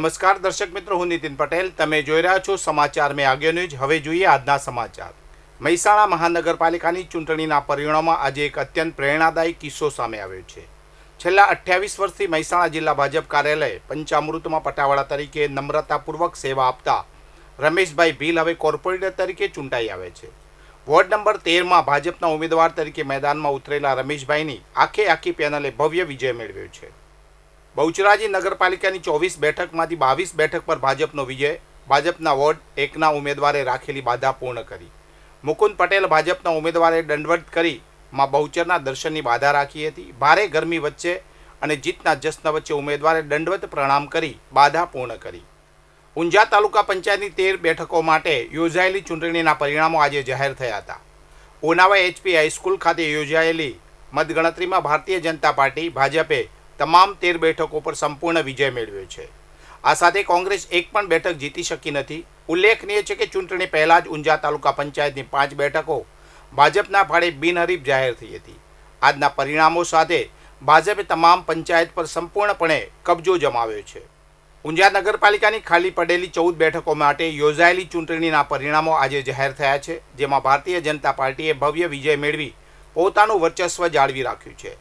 નમસ્કાર દર્શક મિત્રો, હું નીતિન પટેલ. તમે જોઈ રહ્યા છો સમાચાર મેં આગ્યો ન્યૂઝ. હવે જોઈએ આજના સમાચાર. મહેસાણા મહાનગરપાલિકાની ચૂંટણીના પરિણામમાં આજે એક અત્યંત પ્રેરણાદાયી કિસ્સો સામે આવ્યો છે. છેલ્લા 28 વર્ષથી મહેસાણા જિલ્લા ભાજપ કાર્યાલય પંચામૃતમાં પટાવાળા તરીકે નમ્રતાપૂર્વક સેવા આપતા રમેશભાઈ ભીલ હવે કોર્પોરેટર તરીકે ચૂંટાઈ આવે છે. વોર્ડ નંબર 13માં ભાજપના ઉમેદવાર તરીકે મેદાનમાં ઉતરેલા રમેશભાઈની આખી પેનલે ભવ્ય વિજય મેળવ્યો છે. બહુચરાજી નગરપાલિકાની 24 બેઠકમાંથી 22 બેઠક પર ભાજપનો વિજય. ભાજપના વોર્ડ 1ના ઉમેદવારે રાખેલી બાધા પૂર્ણ કરી. મુકુંદ પટેલ ભાજપના ઉમેદવારે દંડવત કરી માં બહુચરના દર્શનની બાધા રાખી હતી. ભારે ગરમી વચ્ચે અને જીતના જશ્ન વચ્ચે ઉમેદવારે દંડવત પ્રણામ કરી બાધા પૂર્ણ કરી. ઊંઝા તાલુકા પંચાયતની 13 બેઠકો માટે યોજાયેલી ચૂંટણીના પરિણામો આજે જાહેર થયા હતા. ઉનાવા HP હાઈસ્કૂલ ખાતે યોજાયેલી મતગણતરીમાં ભારતીય જનતા પાર્ટી ભાજપે તમામ 13 બેઠકો પર સંપૂર્ણ વિજય મેળવ્યો છે. આ સાથે કોંગ્રેસ એક પણ બેઠક જીતી શકી નથી. ઉલ્લેખનીય છે કે ચૂંટણી પહેલા જ ઊંઝા તાલુકા પંચાયતની 5 બેઠકો ભાજપના ફાળે બિનહરીફ જાહેર થઈ હતી. આજના પરિણામો સાથે ભાજપે તમામ પંચાયત પર સંપૂર્ણપણે કબજો જમાવ્યો છે. ઊંઝા નગરપાલિકાની ખાલી પડેલી 14 બેઠકો માટે યોજાયેલી ચૂંટણીના પરિણામો આજે જાહેર થયા છે, જેમાં ભારતીય જનતા પાર્ટીએ ભવ્ય વિજય મેળવી પોતાનું વર્ચસ્વ જાળવી રાખ્યું છે.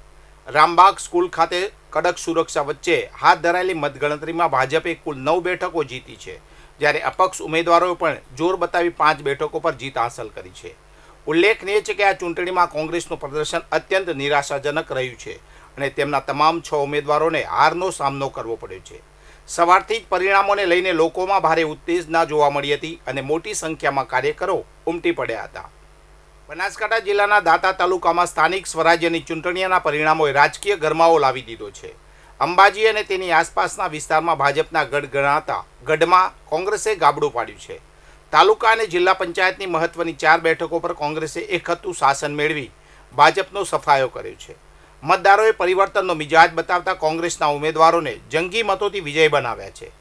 રામબાગ સ્કૂલ ખાતે કડક સુરક્ષા વચ્ચે હાથ ધરાયેલી મતગણતરીમાં ભાજપે કુલ 9 બેઠકો જીતી છે, જ્યારે અપક્ષ ઉમેદવારોએ પણ જોર બતાવી 5 બેઠકો પર જીત હાંસલ કરી છે. ઉલ્લેખનીય છે કે આ ચૂંટણીમાં કોંગ્રેસનું પ્રદર્શન અત્યંત નિરાશાજનક રહ્યું છે અને તેમના તમામ 6 ઉમેદવારોને હારનો સામનો કરવો પડ્યો છે. સવારથી જ પરિણામોને લઈને લોકોમાં ભારે ઉત્તેજના જોવા મળી હતી અને મોટી સંખ્યામાં કાર્યકરો ઉમટી પડ્યા હતા. બનાસકાંઠા જિલ્લાના દાંતા તાલુકામાં સ્થાનિક સ્વરાજ્યની ચૂંટણીના પરિણામોએ રાજકીય ગરમાવો લાવી દીધો છે. અંબાજી અને તેની આસપાસના વિસ્તારમાં ભાજપના ગઢ ગણાતા ગઢમાં કોંગ્રેસે ગાબડું પાડ્યું છે. તાલુકા અને જિલ્લા પંચાયતની મહત્વની 4 બેઠકો પર કોંગ્રેસે એકહતું શાસન મેળવી ભાજપનો સફાયો કર્યો છે. મતદારોએ પરિવર્તનનો મિજાજ બતાવતા કોંગ્રેસના ઉમેદવારોને જંગી મતોથી વિજય બનાવ્યા છે.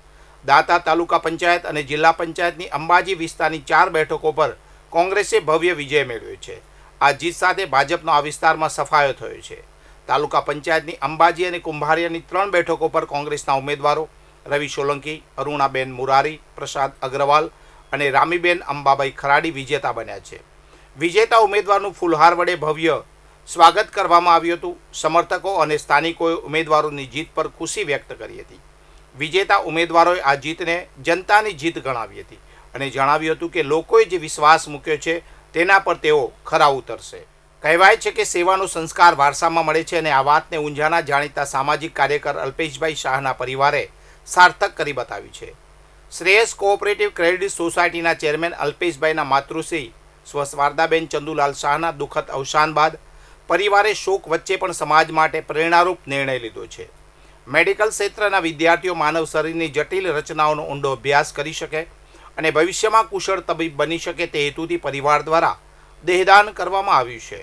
દાંતા તાલુકા પંચાયત અને જિલ્લા પંચાયતની અંબાજી વિસ્તારની 4 બેઠકો પર કોંગ્રેસે ભવ્ય વિજય મેળવ્યો છે. આ જીત સાથે ભાજપનો આ વિસ્તારમાં સફાયો થયો છે. તાલુકા પંચાયતની અંબાજી અને કુંભારિયાની 3 બેઠકો પર કોંગ્રેસના ઉમેદવારો રવિ સોલંકી, અરુણાબેન મુરારી, પ્રસાદ અગ્રવાલ અને રામીબેન અંબાભાઈ ખરાડી વિજેતા બન્યા છે. વિજેતા ઉમેદવારનું ફૂલહાર વડે ભવ્ય સ્વાગત કરવામાં આવ્યું હતું. સમર્થકો અને સ્થાનિકોએ ઉમેદવારોની જીત પર ખુશી વ્યક્ત કરી હતી. વિજેતા ઉમેદવારોએ આ જીતને જનતાની જીત ગણાવી હતી અને જણાવ્યું હતું કે લોકોએ જે વિશ્વાસ મૂક્યો છે તેના પર તેઓ ખરા ઉતરશે. કહેવાય છે કે સેવાનો સંસ્કાર વારસામાં મળે છે અને આ વાતને ઊંઝાના જાણીતા સામાજિક કાર્યકર અલ્પેશભાઈ શાહના પરિવારે સાર્થક કરી બતાવી છે. શ્રેયસ કોઓપરેટિવ ક્રેડિટ સોસાયટીના ચેરમેન અલ્પેશભાઈના માતૃશ્રી સ્વસ્વારદાબેન ચંદુલાલ શાહના દુઃખદ અવસાન બાદ પરિવારે શોક વચ્ચે પણ સમાજ માટે પ્રેરણારૂપ નિર્ણય લીધો છે. મેડિકલ ક્ષેત્રના વિદ્યાર્થીઓ માનવ શરીરની જટિલ રચનાઓનો ઊંડો અભ્યાસ કરી શકે અને ભવિષ્યમાં કુશળ તબીબ બની શકે તે હેતુથી પરિવાર દ્વારા દેહદાન કરવામાં આવ્યું છે.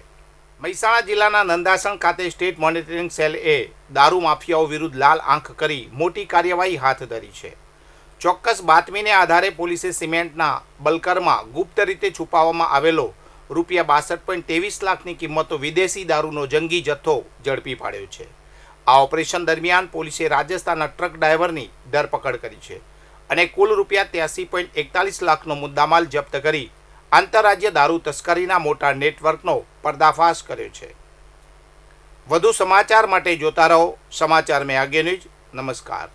મહેસાણા જિલ્લાના નંદાસણ ખાતે સ્ટેટ મોનિટરિંગ સેલએ દારૂ માફિયાઓ વિરુદ્ધ લાલ આંખ કરી મોટી કાર્યવાહી હાથ ધરી છે. ચોક્કસ બાતમીને આધારે પોલીસે સિમેન્ટના બલ્કરમાં ગુપ્ત રીતે છુપાવવામાં આવેલો ₹62.23 લાખની કિંમતનો વિદેશી દારૂનો જંગી જથ્થો ઝડપી પાડ્યો છે. આ ઓપરેશન દરમિયાન પોલીસે રાજસ્થાનના ટ્રક ડ્રાઈવરની ધરપકડ કરી છે અને કુલ ₹83.41 લાખનો મુદ્દામાલ જપ્ત કરી આંતરરાજ્ય દારૂ તસ્કરીના મોટા નેટવર્કનો પર્દાફાશ કર્યો છે. વધુ સમાચાર માટે જોતા રહો સમાચાર મેં આગ્યો ન્યૂઝ. નમસ્કાર.